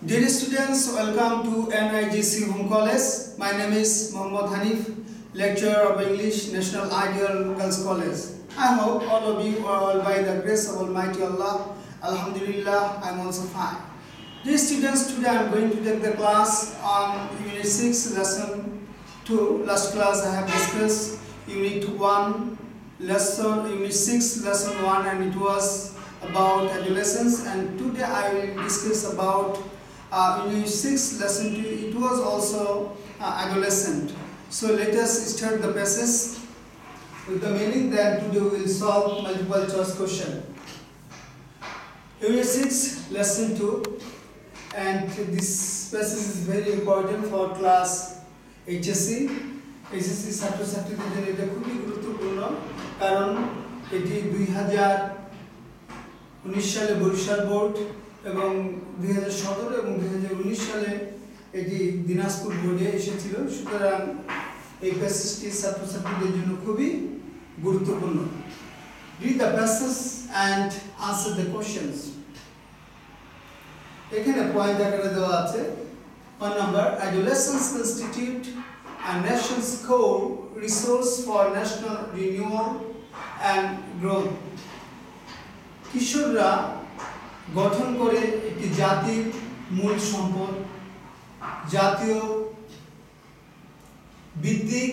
Dear students, welcome to NIGC Home College. My name is Mohammad Hanif, lecturer of English, National Ideal Girls College. I hope all of you are all by the grace of Almighty Allah. Alhamdulillah, I am also fine. Dear students, today I am going to take the class on Unit 6, Lesson 2. Last class I have discussed Unit 1, Unit 6, Lesson 1, and it was about adolescence, and today I will discuss about Unit 6, Lesson 2. It was also adolescent. So let us start the passage with the meaning. Then today we will solve multiple choice question. Unit 6, Lesson 2, and this passage is very important for class HSC. HSC ছাত্রছাত্রীদের জন্য এটা খুবই গুরুত্বপূর্ণ, কারণ এটি 2019 সালে Barishal board এবং 2017 এবং 2019 সালে এটি দিনাজপুর বোর্ডে এসেছিল। সুতরাং এই প্যাসেজটি ছাত্রছাত্রীদের জন্য খুবই গুরুত্বপূর্ণ। Read the passage and answer the questions. এখানে পয়েন্ট আকারে দেওয়া আছে। 1 number, adolescents constitute a nation's core resource for national renewal and growth. কিশোররা গঠন করে একটি জাতির মূল সম্পদ, জাতীয় বৃদ্ধি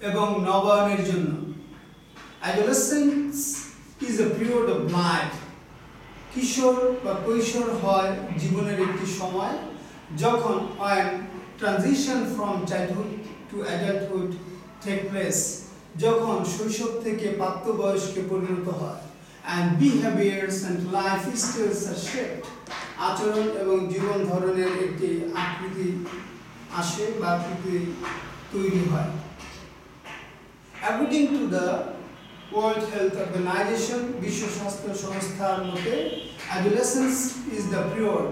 এবং নবায়নের জন্য। Adolescence is a period of life. কিশোর বা কৈশোর হয় জীবনের একটি সময় যখন when transition from childhood to adulthood take place, যখন শৈশব থেকে প্রাপ্তবয়স্কে পরিণত হয়। And behaviors and life styles are shaped. আচরণ এবং জীবন ধরনের একটি আকৃতি আসে বা আকৃতি তৈরি হয়। According to the World Health Organization, বিশ্ব স্বাস্থ্য সংস্থার মতে, adolescence is the period,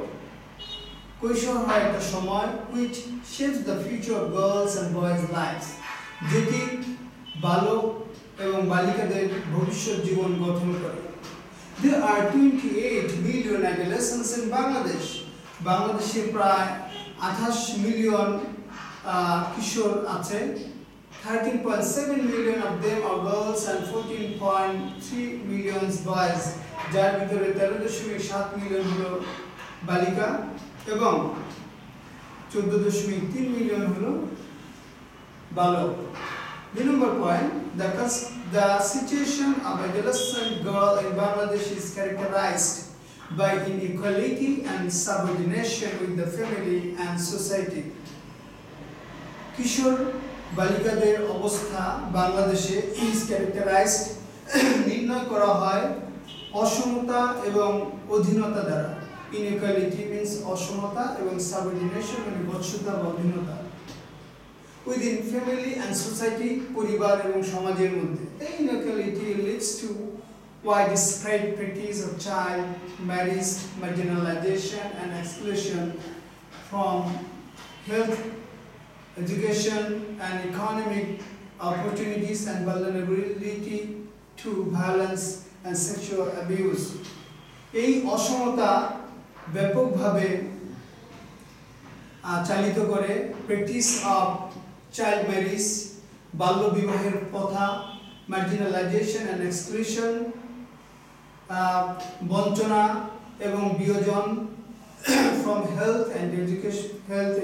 কৈশোর হয় একটা সময় which shapes the future of girls and boys' lives, যেটি বালক এবং বালিকাদের ভবিষ্যৎ জীবন গঠন করে। There are 28 million adolescents in Bangladesh. বাংলাদেশে প্রায় 28 মিলিয়ন কিশোর আছে। 13.7 million of them are girls and 14.3 million boys, যার ভিতরে 13.7 মিলিয়ন হলো বালিকা এবং 14.3 মিলিয়ন হলো বালক। The number point, the situation of adolescent girl in Bangladesh is characterized by inequality and subordination with the family and society. কিশোর বালিকাদের অবস্থা বাংলাদেশে is characterized নির্ণয় করা হয় অসমতা এবং অধীনতা দ্বারা। Inequality means অসমতা এবং subordination মানে বশ্যতা বা অধীনতা। Within family and society, পরিবার এবং সমাজের মধ্যে। The inequality leads to widespread practice of child marriage, marginalization and exclusion from health, education and economic opportunities, and vulnerability to violence and sexual abuse. এই অসমতা ব্যাপকভাবে চালিত করে প্র্যাকটিস অফ চাইল্ড ম্যারেজ, বাল্য বিবাহের প্রথা, মার্জিনালাইজেশন অ্যান্ড এক্সক্লুশন, বঞ্চনা এবং বিয়োজন from health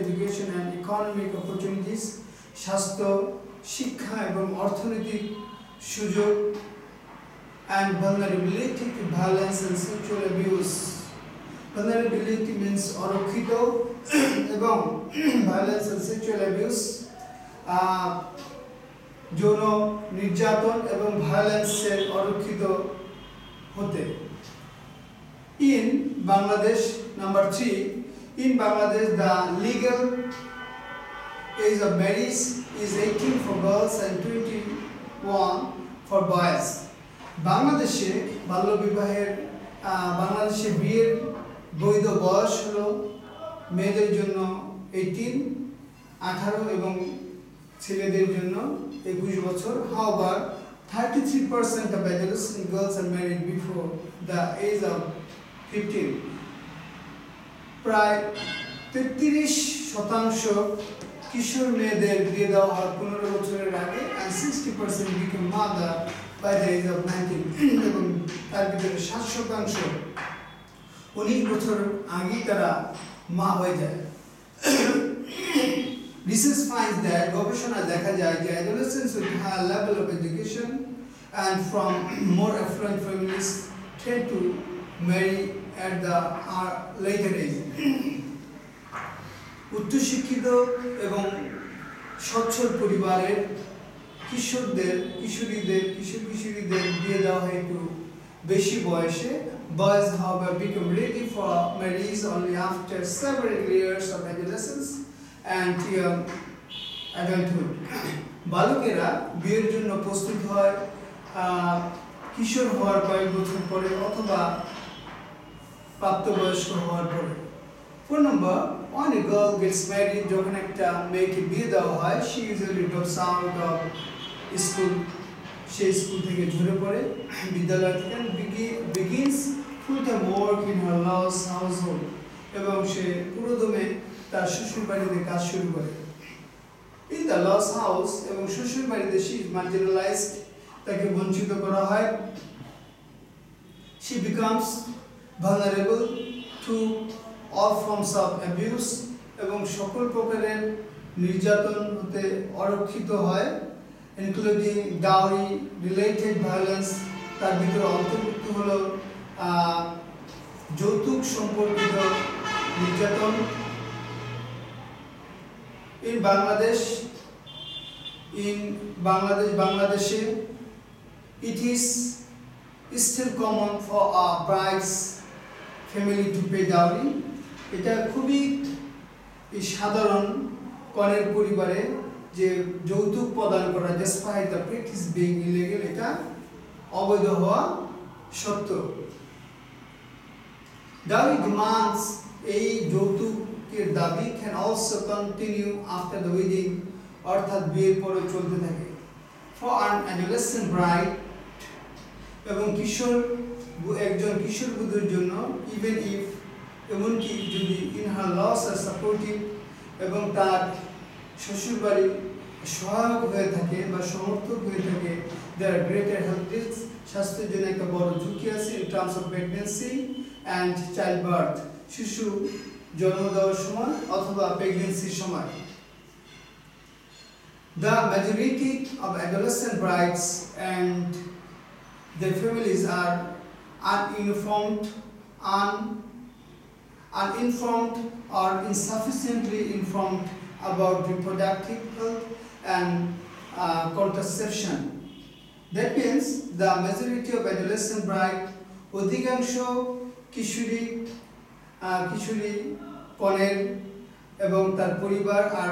education and economic opportunities, স্বাস্থ্য, শিক্ষা এবং অর্থনৈতিক সুযোগ, and vulnerability to violence and sexual abuse. Vulnerability means অরক্ষিত এবং violence and sexual abuse যৌন নির্যাতন এবং ভায়োলেন্সের অরক্ষিত হতে। In Bangladesh, number 3, in Bangladesh the legal age of marriage is 18 for girls and 21 for boys. বাংলাদেশে বাংলাদেশে বিয়ের বৈধ বয়স হলো মেয়েদের জন্য 18 এবং ছেলেদের জন্য 21 বছর। However, 33% of adolescent girls are married before the age of 15. প্রায় 33% কিশোর মেয়েদের বিয়ে দেওয়া হয় 15 বছরের আগে, and 60% become mother by the age of 19 এবং তার ভিতরে 60% 19 বছর আগেই তারা মা হয়ে যায়। Research finds that গবেষণা দেখা যায় যে adolescents with higher level of education and from more affluent families tend to marry at the later age. উচ্চশিক্ষিত এবং সচ্ছল পরিবারের কিশোরীদের বিয়ে দেওয়া হয় একটু বেশি বয়সে। Boys, however, become ready for marriage only after several years of adolescence and young adulthood. বালকেরা বিয়ের জন্য প্রস্তুত হয় কিশোর হওয়ার কয়েক বছর পরে অথবা প্রাপ্তবয়স্ক হওয়ার পরে। 4 number, when a girl gets married, যখন একটা মেয়েকে বিয়ে দেওয়া হয়, she usually drops out of school. Say school থেকে ঝরে পড়ে, বিদ্যালয় থেকে, and begins full-time work in her law's household. এবং সে পুরোদমে তার শ্বশুর বাড়িতে কাজ শুরু করে। In the law's house এবং শ্বশুর বাড়িতে she is marginalized, তাকে বঞ্চিত করা হয়। She becomes vulnerable to all forms of abuse এবং সকল প্রকারের নির্যাতন হতে অরক্ষিত হয়, including dowry related violence। তার ভিতরে অন্তর্ভুক্ত হলো যৌতুক সম্পর্কিত নির্যাতন। In Bangladesh, it is still common for a bride's family to pay dowry. এটা খুবই সাধারণ কনের পরিবারে যে যৌতুক প্রদান করা, despite the practice being illegal, এটা অবৈধ হওয়া সত্ত্বেও। Dowry demands, এই যৌতুকের দাবি can also continue after the wedding, অর্থাৎ বিয়ের পরে চলতে থাকে। For an adolescent bride, এবং একজন কিশোর বধূর জন্য, even if, এমনকি যদি in her laws are supportive, এবং তার শ্বশুরবাড়ি সহায়ক হয়ে থাকে বা সমর্থক হয়ে থাকে, there are greater health risks, স্বাস্থ্যের জন্য একটা বড় ঝুঁকি আছে in terms of pregnancy and childbirth, শিশু জন্ম দেওয়ার সময় অথবা প্রেগন্যান্সির সময়। The majority of adolescent brides and their families are uninformed or insufficiently informed about reproductive health and contraception. That means the majority of adolescent bride, অধিকাংশ কিশোরী কনের এবং তার পরিবার আর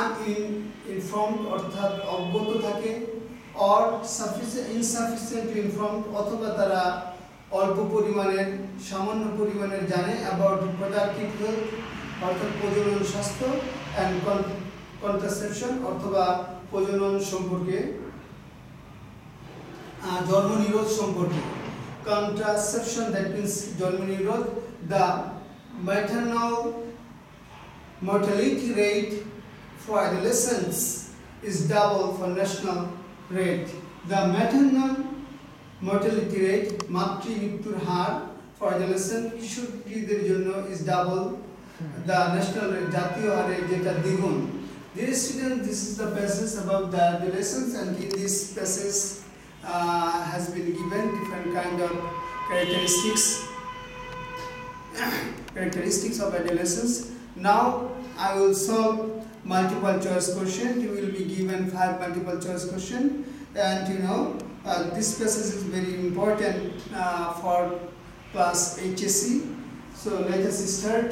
uninformed অর্থাৎ অজ্ঞত থাকে, or insufficiently informed অথবা তারা অল্প পরিমাণের সামান্য পরিমাণের জানে about reproductive health অর্থাৎ প্রজনন স্বাস্থ্য and contraception অথবা প্রজনন সম্পর্কে, জন্ম নিরোধ সম্পর্কে। Contraception, that means জন্ম নিরোধ। The maternal mortality rate for adolescents is double for national rate. The maternal mortality rate, মাতৃ মৃত্যুর হার for adolescent কিশোরীদের জন্য is double the national rate, জাতীয় হারে যেটা দ্বিগুণ। Dear students, this is the passage about the adolescents, and in this passage has been given different kind of characteristics of adolescence. Now I will solve multiple choice question. You will be given 5 multiple choice question, and this passage is very important for class HSC. So let us start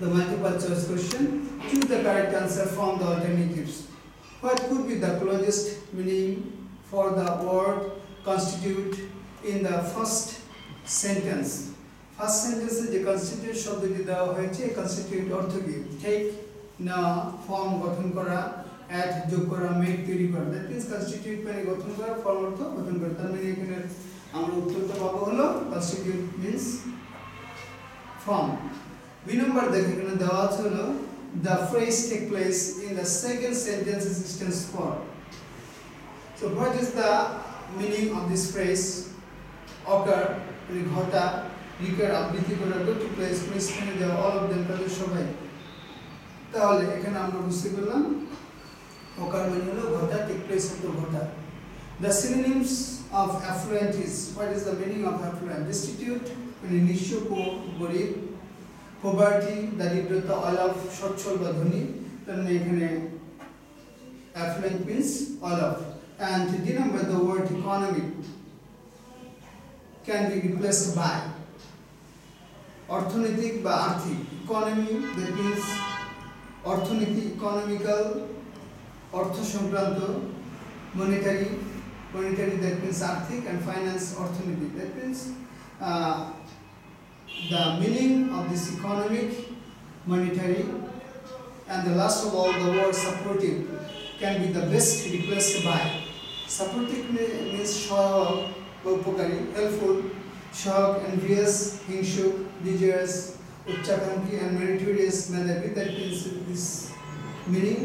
the multiple choice question. Choose the correct answer from the alternatives. What could be the closest meaning for the word constitute in the first sentence? First sentence যে constitute শব্দটি দেওয়া হয়েছে, constitute অর্থ কি? Take, না, form গঠন করা, add যোগ করা, make তৈরি করা। That means constitute মানে গঠন করা, form অর্থ গঠন করা। তার মানে এখানে আমরা উত্তরটা পাবো হলো constitute means from. B number দেখে এখানে দেওয়া আছে হলো the phrase take place in the second sentence is tense form. So what is the meaning of this phrase? Occur, মানে ঘটা, recur, আবৃত্তি করা, go to place, কোন স্থানে দেওয়া, all of them তাদের সবাই। তাহলে এখানে আমরা বুঝতে পারলাম occur মানে হলো ঘটা, take place হলো ঘটা। The synonyms of affluent is, what is the meaning of affluent? Destitute মানে নিঃস্ব, গরিব, poverty দারিদ্রতা, all of সচ্ছল বা ধনী, তার মানে এখানে affluent means all of. And D number, the word economic can be replaced by অর্থনৈতিক বা আর্থিক। Economy, that means অর্থনীতি, economical অর্থ সংক্রান্ত, monetary that means আর্থিক, and finance অর্থনীতি, that means the meaning of this economic, monetary, and the last of all, the word supportive can be the best replaced by. Supportive means সহায়ক বা উপকারী, helpful, সহায়ক, envious, হিংসুক, desirous, উচ্চাকাঙ্ক্ষী, and meritorious, মেধাবী, that means this meaning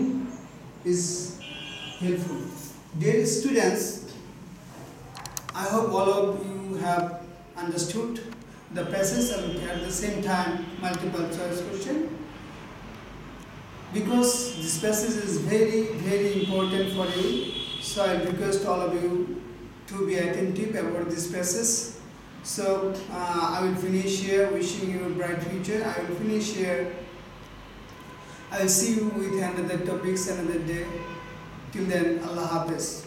is helpful. Dear students, I hope all of you have understood the passage and at the same time multiple choice question, because this passage is very important for you. So I request all of you to be attentive about this passage. So I will finish here, wishing you a bright future. I will finish here. I will see you with another topics another day. Till then, Allah Hafiz.